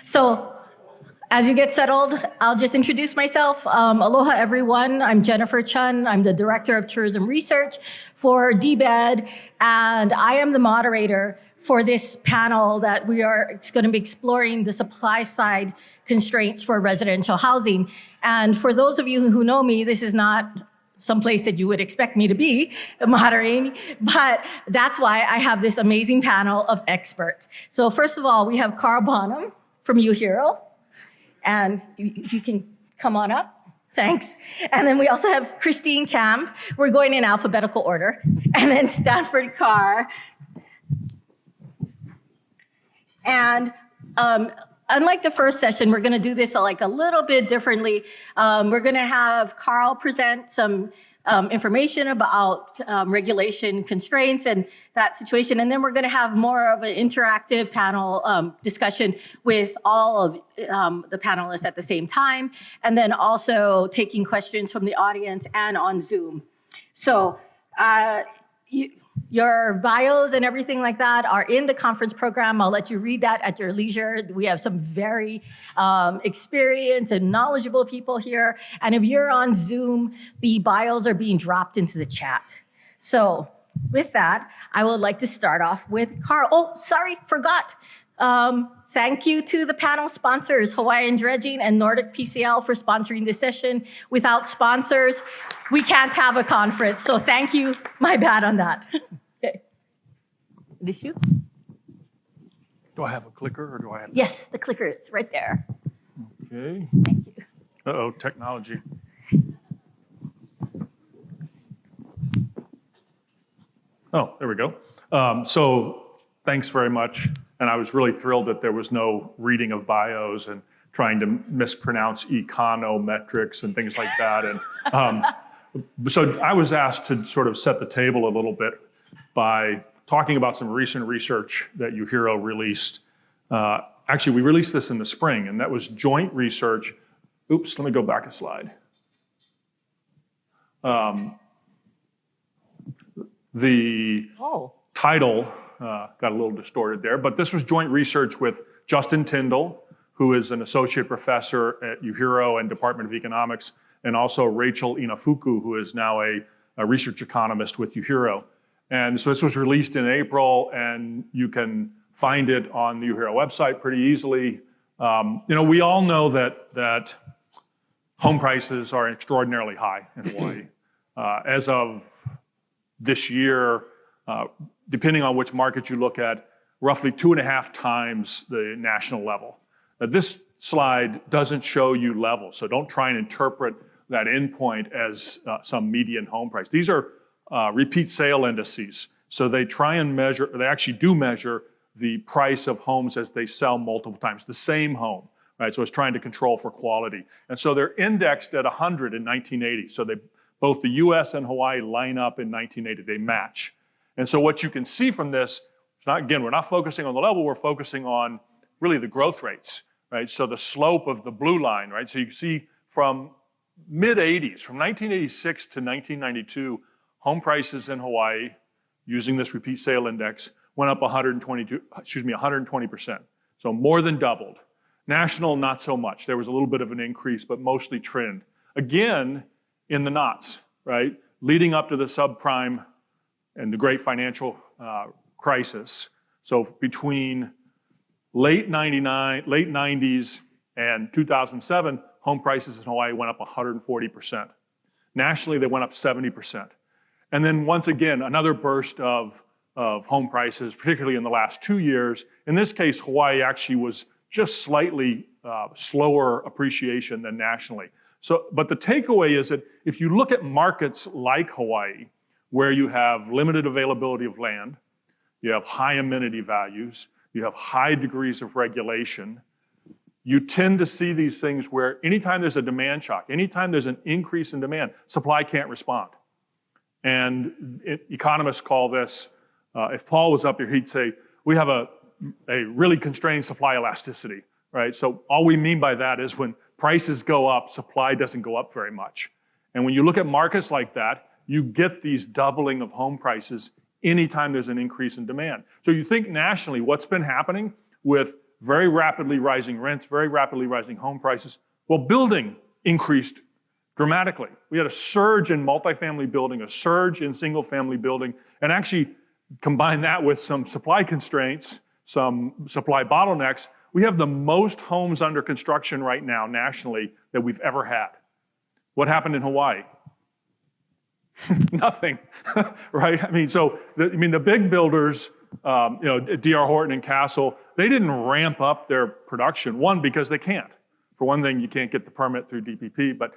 So as you get settled, I'll just introduce myself. Aloha, everyone. I'm Jennifer Chun. I'm the Director of Tourism Research for DBED, and I am the moderator for this panel that we are going to be exploring the supply side constraints for residential housing. And for those of you who know me, this is not someplace that you would expect me to be moderating, but that's why I have this amazing panel of experts. So first of all, we have Carl Bonham from UHERO, and if you can come on up, thanks. And then we also have Christine Camp. We're going in alphabetical order. And then Stanford Carr. And unlike the first session, we're going to do this like a little bit differently. We're going to have Carl present some information about regulation constraints and that situation. And then we're going to have more of an interactive panel discussion with all of the panelists at the same time. And then also taking questions from the audience and on Zoom. So your bios and everything like that are in the conference program. I'll let you read that at your leisure. We have some very experienced and knowledgeable people here. And if you're on Zoom, the bios are being dropped into the chat. So with that, I would like to start off with Carl. Oh, sorry, forgot. Thank you to the panel sponsors, Hawaiian Dredging and Nordic PCL, for sponsoring this session. Without sponsors, we can't have a conference. So thank you. My bad on that. Okay. This you? Do I have a clicker or do I have? Yes, the clicker is right there. Okay. Thank you. Uh-oh, technology. Oh, there we go. So thanks very much. And I was really thrilled that there was no reading of bios and trying to mispronounce econometrics and things like that. And so I was asked to sort of set the table a little bit by talking about some recent research that UHERO released. Actually, we released this in the spring, and that was joint research. Oops, let me go back a slide. The title got a little distorted there, but this was joint research with Justin Tyndall, who is an associate professor at UHERO and Department of Economics, and also Rachel Inafuku, who is now a research economist with UHERO. And so this was released in April, and you can find it on the UHERO website pretty easily. We all know that home prices are extraordinarily high in Hawaii. As of this year, depending on which market you look at, roughly 2.5 times the national level. Now, this slide doesn't show you levels, so don't try and interpret that endpoint as some median home price. These are repeat sale indices. So they try and measure, they actually do measure the price of homes as they sell multiple times, the same home, right? So it's trying to control for quality. And so they're indexed at 100 in 1980. So both the US and Hawaii line up in 1980, they match. And so what you can see from this, we're not focusing on the level, we're focusing on really the growth rates, right? So the slope of the blue line, right? So you can see from mid-80s, from 1986 to 1992, home prices in Hawaii, using this repeat sale index, went up 120%. So more than doubled. National, not so much. There was a little bit of an increase, but mostly trend. Again, in the knots, right? Leading up to the subprime and the great financial crisis. So between late 90s and 2007, home prices in Hawaii went up 140%. Nationally, they went up 70%. And then once again, another burst of home prices, particularly in the last 2 years. In this case, Hawaii actually was just slightly slower appreciation than nationally. So, but the takeaway is that if you look at markets like Hawaii, where you have limited availability of land, you have high amenity values, you have high degrees of regulation, you tend to see these things where anytime there's a demand shock, anytime there's an increase in demand, supply can't respond. And economists call this, if Paul was up here, he'd say, we have a really constrained supply elasticity, right? So all we mean by that is when prices go up, supply doesn't go up very much. And when you look at markets like that, you get these doubling of home prices anytime there's an increase in demand. So you think nationally, what's been happening with very rapidly rising rents, very rapidly rising home prices. Well, building increased dramatically. We had a surge in multifamily building, a surge in single family building, and actually combine that with some supply constraints, some supply bottlenecks. We have the most homes under construction right now nationally that we've ever had. What happened in Hawaii? Nothing, right? I mean, the big builders, D.R. Horton and Castle, they didn't ramp up their production. One, because they can't. For one thing, you can't get the permit through DPP, but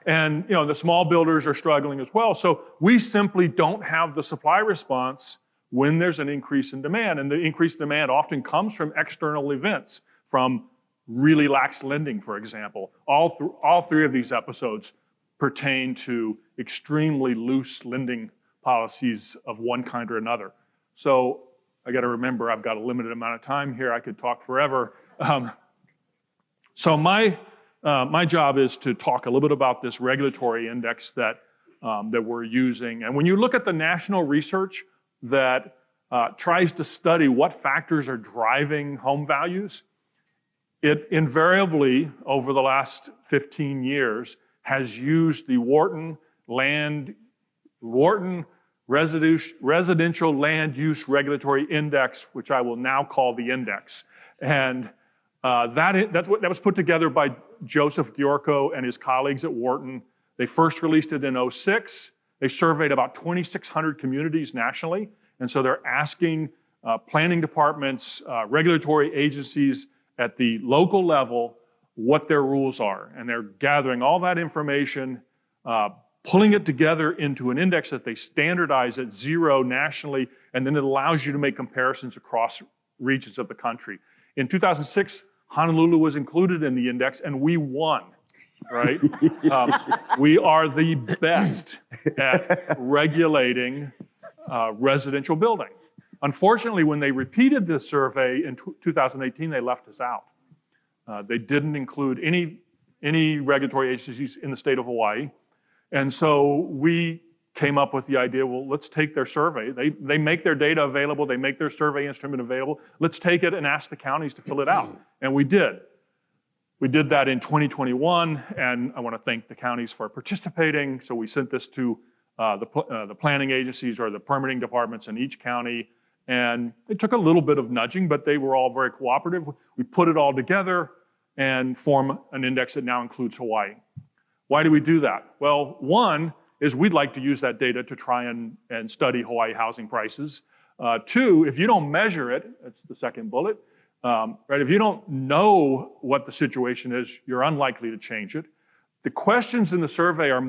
the small builders are struggling as well. So we simply don't have the supply response when there's an increase in demand, and the increased demand often comes from external events, from really lax lending, for example. All three of these episodes pertain to extremely loose lending policies of one kind or another. So I got to remember, I've got a limited amount of time here. I could talk forever. So my job is to talk a little bit about this regulatory index that we're using. And when you look at the national research that tries to study what factors are driving home values, it invariably, over the last 15 years, has used the Wharton Residential Land Use Regulatory Index, which I will now call the index. And that was put together by Joseph Giorco and his colleagues at Wharton. They first released it in 2006. They surveyed about 2,600 communities nationally. And so they're asking planning departments, regulatory agencies at the local level what their rules are. And they're gathering all that information, pulling it together into an index that they standardize at 0 nationally, and then it allows you to make comparisons across regions of the country. In 2006, Honolulu was included in the index, and we won, right? We are the best at regulating residential building. Unfortunately, when they repeated this survey in 2018, they left us out. They didn't include any regulatory agencies in the state of Hawaii. And so we came up with the idea, well, let's take their survey. They make their data available. They make their survey instrument available. Let's take it and ask the counties to fill it out. And we did. We did that in 2021, and I want to thank the counties for participating. So we sent this to the planning agencies or the permitting departments in each county. And it took a little bit of nudging, but they were all very cooperative. We put it all together and form an index that now includes Hawaii. Why do we do that? Well, one is we'd like to use that data to try and study Hawaii housing prices. Two, if you don't measure it, that's the second bullet, right? If you don't know what the situation is, you're unlikely to change it. The questions in the survey are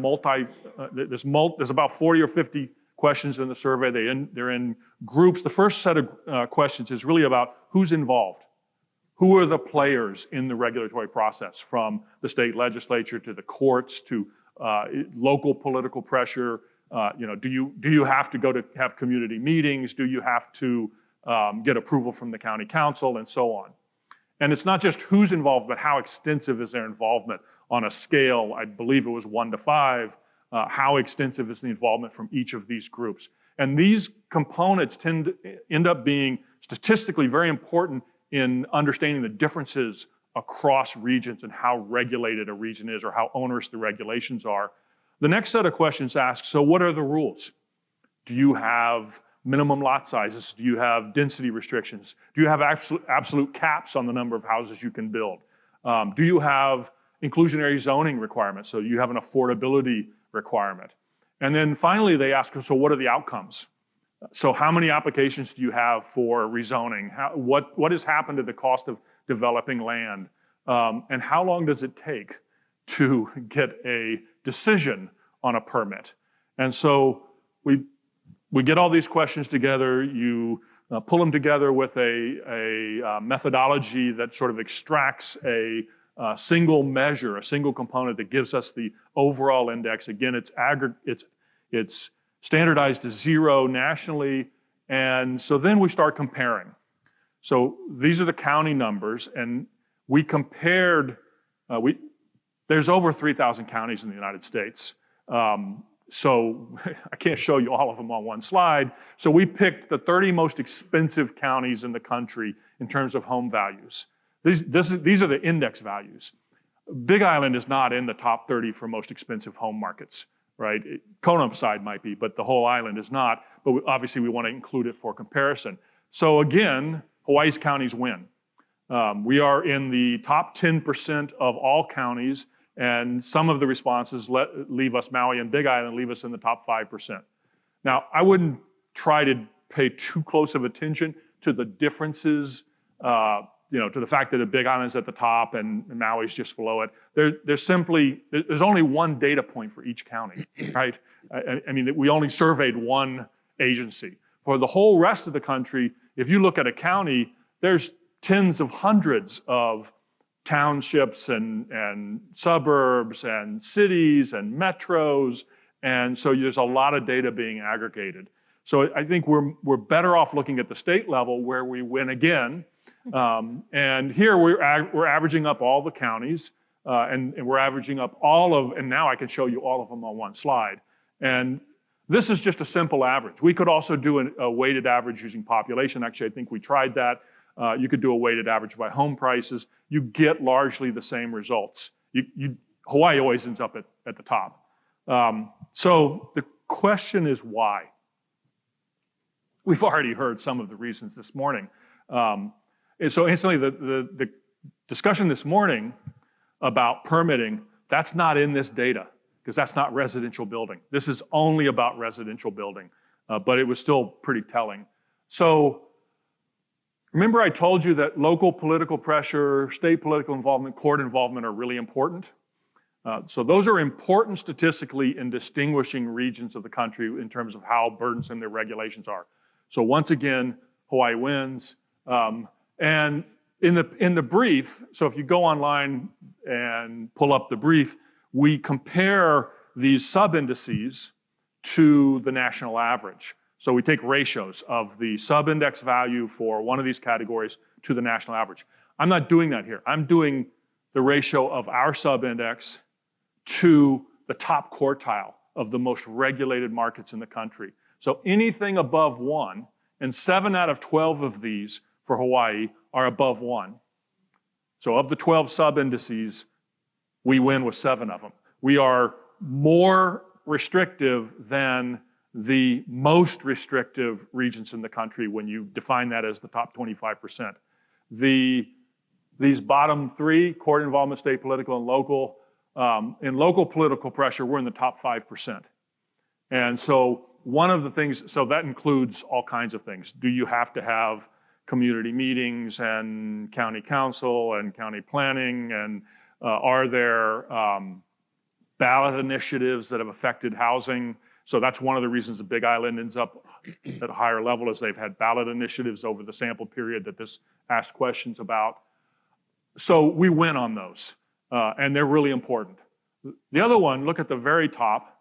there's about 40 or 50 questions in the survey. They're in groups. The first set of questions is really about who's involved. Who are the players in the regulatory process, from the state legislature to the courts to local political pressure? Do you have to go to have community meetings? Do you have to get approval from the county council, and so on? And it's not just who's involved, but how extensive is their involvement on a scale, I believe it was 1 to 5, how extensive is the involvement from each of these groups? And these components end up being statistically very important in understanding the differences across regions and how regulated a region is or how onerous the regulations are. The next set of questions asks, so what are the rules? Do you have minimum lot sizes? Do you have density restrictions? Do you have absolute caps on the number of houses you can build? Do you have inclusionary zoning requirements? So you have an affordability requirement. And then finally they ask, so what are the outcomes? So how many applications do you have for rezoning? What has happened to the cost of developing land? And how long does it take to get a decision on a permit? And so we get all these questions together. You pull them together with a methodology that sort of extracts a single measure, a single component that gives us the overall index. Again, it's standardized to 0 nationally, and so then we start comparing. So these are the county numbers, and we compared, there's over 3,000 counties in the United States. So I can't show you all of them on one slide. So we picked the 30 most expensive counties in the country in terms of home values. These are the index values. Big Island is not in the top 30 for most expensive home markets, right? Kona side might be, but the whole island is not. But obviously we want to include it for comparison. So again, Hawaii's counties win. We are in the top 10% of all counties, and some of the responses leave us, Maui and Big Island, leave us in the top 5%. Now, I wouldn't try to pay too close of attention to the differences, to the fact that the Big Island's at the top and Maui's just below it. There's only one data point for each county, right? I mean, we only surveyed one agency. For the whole rest of the country, if you look at a county, there's tens of hundreds of townships and suburbs and cities and metros, and so there's a lot of data being aggregated. So I think we're better off looking at the state level where we win again, and here we're averaging up all the counties, and we're averaging up and now I can show you all of them on one slide. And this is just a simple average. We could also do a weighted average using population. Actually, I think we tried that. You could do a weighted average by home prices. You get largely the same results. Hawaii always ends up at the top. So the question is why? We've already heard some of the reasons this morning. And so instantly the discussion this morning about permitting, that's not in this data because that's not residential building. This is only about residential building, but it was still pretty telling. So remember I told you that local political pressure, state political involvement, court involvement are really important? So those are important statistically in distinguishing regions of the country in terms of how burdensome their regulations are. So once again, Hawaii wins. And in the brief, so if you go online and pull up the brief, we compare these sub-indices to the national average. So we take ratios of the sub-index value for one of these categories to the national average. I'm not doing that here. I'm doing the ratio of our sub-index to the top quartile of the most regulated markets in the country. So anything above 1, and 7 out of 12 of these for Hawaii are above 1. So of the 12 sub-indices, we win with 7 of them. We are more restrictive than the most restrictive regions in the country when you define that as the top 25%. These bottom 3, court involvement, state political, and local, in local political pressure, we're in the top 5%. And so one of the things, so that includes all kinds of things. Do you have to have community meetings and county council and county planning? And are there ballot initiatives that have affected housing? So that's one of the reasons the Big Island ends up at a higher level, is they've had ballot initiatives over the sample period that this asked questions about. So we win on those, and they're really important. The other one, look at the very top.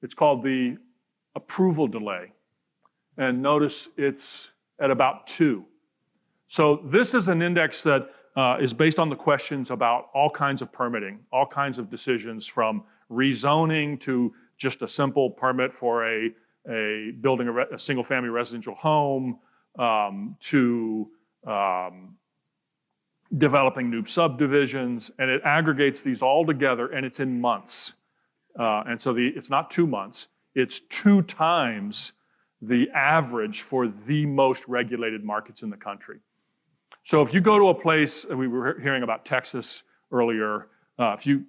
It's called the approval delay. And notice it's at about 2. So this is an index that is based on the questions about all kinds of permitting, all kinds of decisions, from rezoning to just a simple permit for building a single-family residential home, to developing new subdivisions, and it aggregates these all together, and it's in months. And so it's not 2 months, it's 2 times the average for the most regulated markets in the country. So if you go to a place, and we were hearing about Texas earlier, if you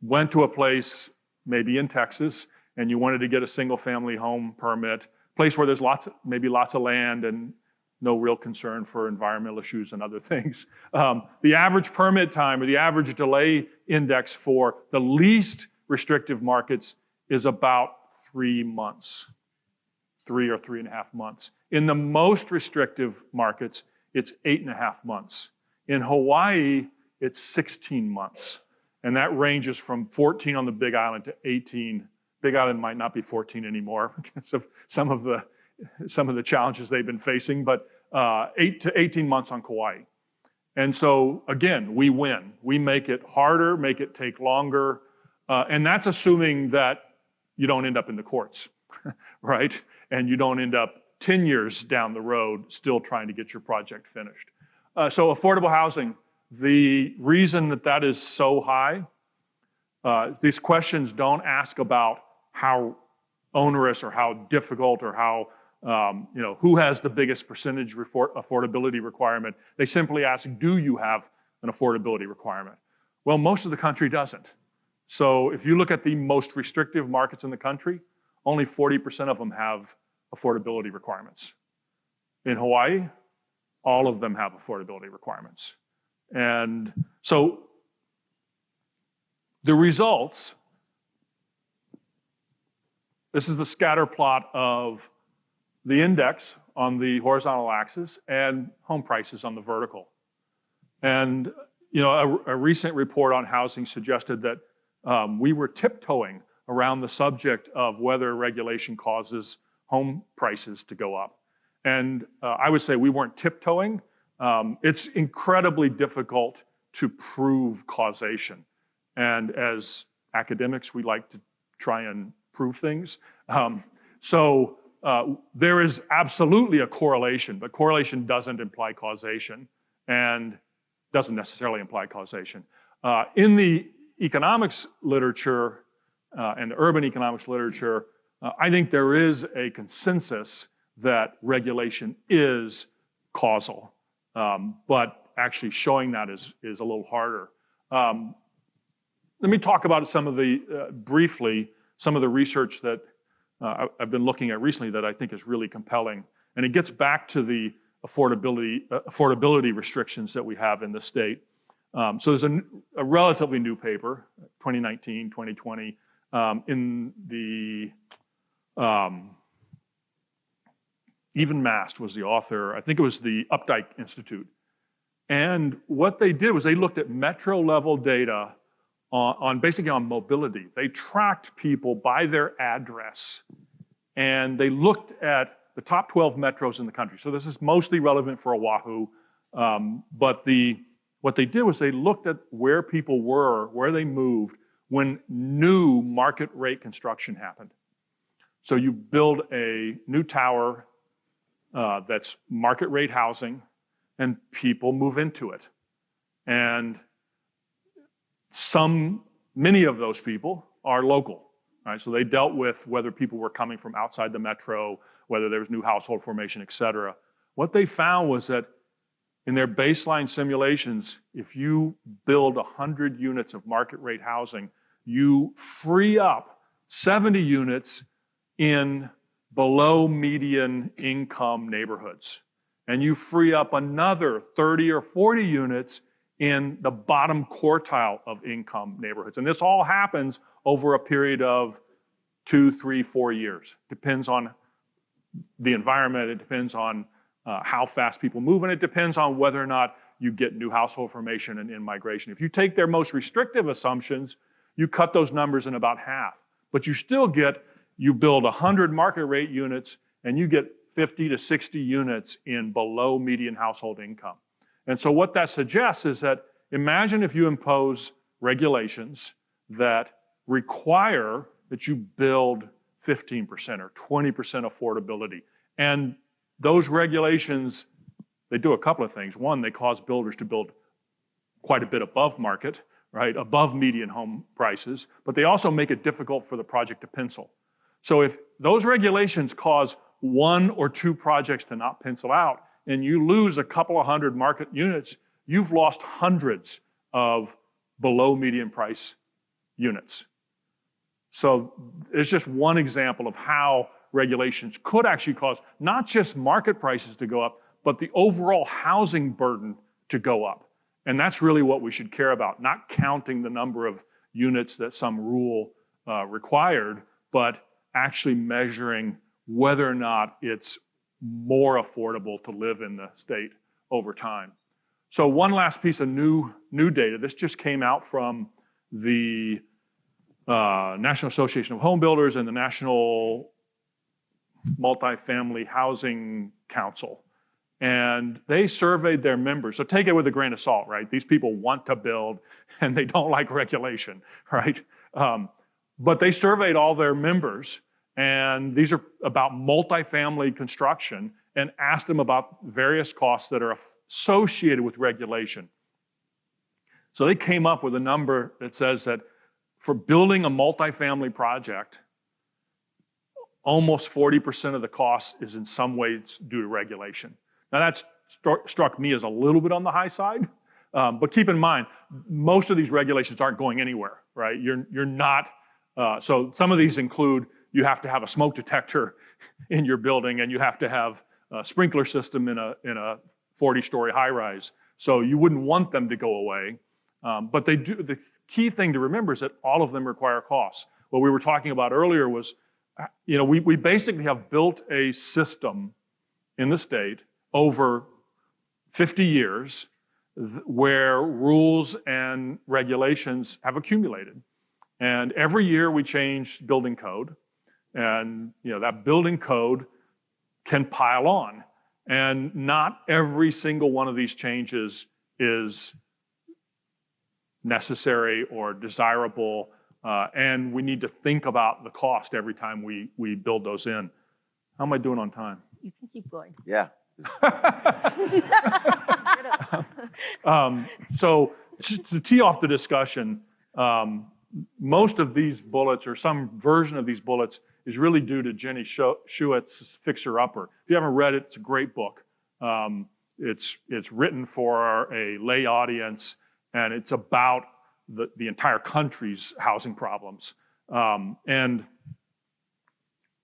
went to a place, maybe in Texas, and you wanted to get a single-family home permit, place where there's maybe lots of land and no real concern for environmental issues and other things. The average permit time, or the average delay index for the least restrictive markets, is about 3 months, 3 or 3.5 months. In the most restrictive markets, it's 8.5 months. In Hawaii, it's 16 months. And that ranges from 14 on the Big Island to 18. Big Island might not be 14 anymore because of some of the challenges they've been facing, but 8 to 18 months on Kauai. And so again, we win. We make it harder, make it take longer, and that's assuming that you don't end up in the courts, right? And you don't end up 10 years down the road still trying to get your project finished. So affordable housing, the reason that that is so high, these questions don't ask about how onerous or how difficult or how, who has the biggest percentage affordability requirement. They simply ask, do you have an affordability requirement? Well, most of the country doesn't. So if you look at the most restrictive markets in the country, only 40% of them have affordability requirements. In Hawaii, all of them have affordability requirements. And so the results, this is the scatter plot of the index on the horizontal axis and home prices on the vertical. And a recent report on housing suggested that we were tiptoeing around the subject of whether regulation causes home prices to go up. And I would say we weren't tiptoeing. It's incredibly difficult to prove causation. And as academics, we like to try and prove things. So there is absolutely a correlation, but correlation doesn't imply causation and doesn't necessarily imply causation. In the economics literature and the urban economics literature, I think there is a consensus that regulation is causal, but actually showing that is a little harder. Let me talk about some of the, briefly, some of the research that I've been looking at recently that I think is really compelling. And it gets back to the affordability restrictions that we have in the state. So there's a relatively new paper, 2019, 2020, in the, Even Mast was the author. I think it was the Updike Institute. And what they did was they looked at metro level data basically on mobility. They tracked people by their address, and they looked at the top 12 metros in the country. So this is mostly relevant for Oahu, but what they did was they looked at where people were, where they moved when new market rate construction happened. So you build a new tower that's market rate housing, and people move into it. And many of those people are local, right? So they dealt with whether people were coming from outside the metro, whether there was new household formation, et cetera. What they found was that in their baseline simulations, if you build 100 units of market rate housing, you free up 70 units in below median income neighborhoods. And you free up another 30 or 40 units in the bottom quartile of income neighborhoods. And this all happens over a period of 2, 3, 4 years. Depends on the environment, it depends on how fast people move, and it depends on whether or not you get new household formation and in-migration. If you take their most restrictive assumptions, you cut those numbers in about half. But you build 100 market rate units, and you get 50 to 60 units in below median household income. And so what that suggests is that imagine if you impose regulations that require that you build 15% or 20% affordability. And those regulations, they do a couple of things. One, they cause builders to build quite a bit above market, right, above median home prices, but they also make it difficult for the project to pencil. So if those regulations cause 1 or 2 projects to not pencil out, and you lose a couple of hundred market units, you've lost hundreds of below median price units. So it's just one example of how regulations could actually cause not just market prices to go up, but the overall housing burden to go up. And that's really what we should care about, not counting the number of units that some rule required, but actually measuring whether or not it's more affordable to live in the state over time. So one last piece of new data. This just came out from the National Association of Home Builders and the National Multifamily Housing Council. And they surveyed their members. So take it with a grain of salt, right? These people want to build and they don't like regulation, right? But they surveyed all their members, and these are about multifamily construction, and asked them about various costs that are associated with regulation. So they came up with a number that says that for building a multifamily project, almost 40% of the cost is in some ways due to regulation. Now that's struck me as a little bit on the high side, but keep in mind, most of these regulations aren't going anywhere, right? You're not, so some of these include you have to have a smoke detector in your building, and you have to have a sprinkler system in a 40-story high-rise. So you wouldn't want them to go away, but they do. The key thing to remember is that all of them require costs. What we were talking about earlier was, we basically have built a system in the state over 50 years where rules and regulations have accumulated. And every year we change building code, and that building code can pile on. And not every single one of these changes is necessary or desirable, and we need to think about the cost every time we build those in. How am I doing on time? You can keep going. Yeah. So to tee off the discussion, most of these bullets, or some version of these bullets, is really due to Jenny Schuett's Fixer Upper. If you haven't read it, it's a great book. It's written for a lay audience, and it's about the entire country's housing problems. And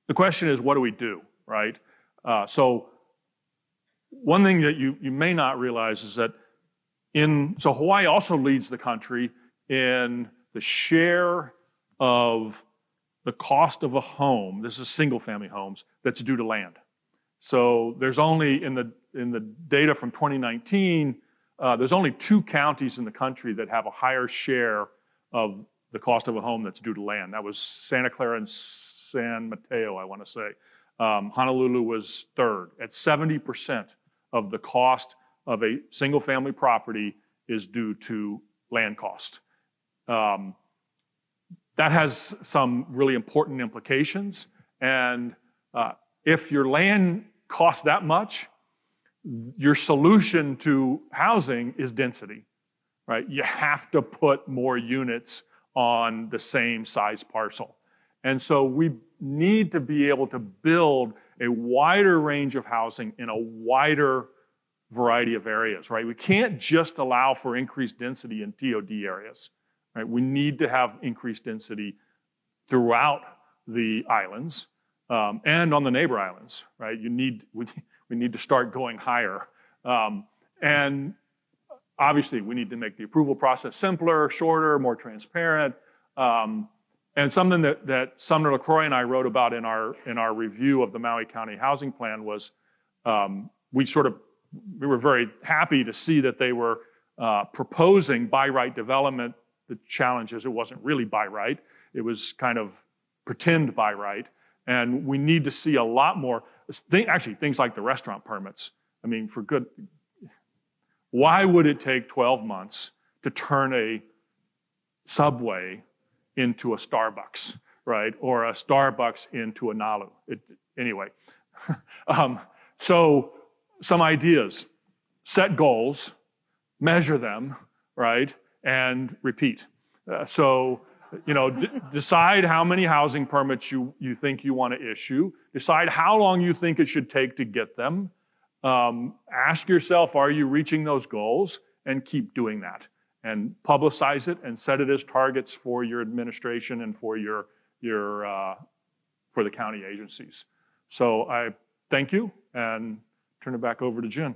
the question is, what do we do, right? So one thing that you may not realize is that so Hawaii also leads the country in the share of the cost of a home, this is single-family homes, that's due to land. So there's only, in the data from 2019, there's only 2 counties in the country that have a higher share of the cost of a home that's due to land. That was Santa Clara and San Mateo, I want to say. Honolulu was 3rd. At 70% of the cost of a single-family property is due to land cost. That has some really important implications. And if your land costs that much, your solution to housing is density, right? You have to put more units on the same size parcel. And so we need to be able to build a wider range of housing in a wider variety of areas, right? We can't just allow for increased density in TOD areas, right? We need to have increased density throughout the islands and on the neighbor islands, right? We need to start going higher. And obviously, we need to make the approval process simpler, shorter, more transparent. And something that Sumner LaCroix and I wrote about in our review of the Maui County Housing Plan was we were very happy to see that they were proposing by right development. The challenge is it wasn't really by right. It was kind of pretend by right. And we need to see a lot more, actually things like the restaurant permits. I mean, why would it take 12 months to turn a Subway into a Starbucks, right? Or a Starbucks into a Nalu. Anyway, so some ideas: set goals, measure them, right? And repeat. Decide how many housing permits you think you want to issue. Decide how long you think it should take to get them. Ask yourself, are you reaching those goals? And keep doing that. And publicize it and set it as targets for your administration and for for the county agencies. So I thank you and turn it back over to Jen.